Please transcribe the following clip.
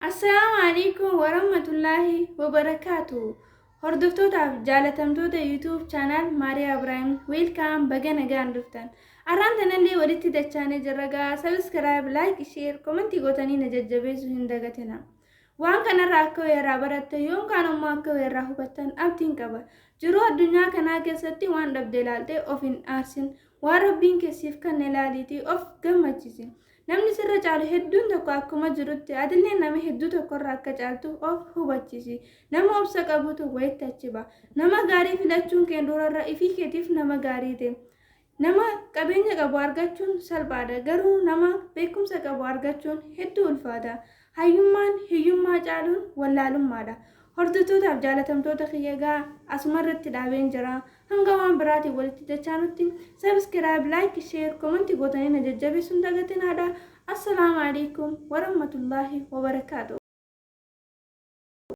Assalamu alaikum warahmatullahi wabarakatuh. Hordoftoota jaalatamtoota YouTube channel Maria Ibrahim welcome bagana gaanduftan. Arrantanallee walitti dachaane jirragaa subscribe like share comment gootanii na jajjabeessu hin dagatina. Waan kanarraa akka weerraa baratte yoon kaan ammoo akka weerraa hubattan abdiin qaba. Jiruu addunyaa kanaa keessatti waan dhabde ilaaltee of hin aarsin. Waan rabbiin keessiif kan ilaaliitii of gammachiisi. Namni sirra caalu hedduun tokko akkuma jirutti adillee nama hedduu tokkorraa akka caaltu of hubachiisi. Nama obsa qabutu wayitti achi ba'a. Nama gaarii filachuun kee durarra ifii keetiif nama gaarii ta'e. Nama qabeenya qabu argachuun salphaadha. Garuu nama beekumsa qabu argachuun hedduu ulfaata. Hayyummaan hiyyummaa caaluun wallaalummaadha. Hordoftootaafi jaalatamtoota kiyyagaa asumarratti dhaabeen jira. Hanga waan biraatiin walitti dachaanutti subscribe, like, share, comment gootanii na jajjabeessuun dagatinaa. Assalamu alaikum warahmatullahi wabarakatuh.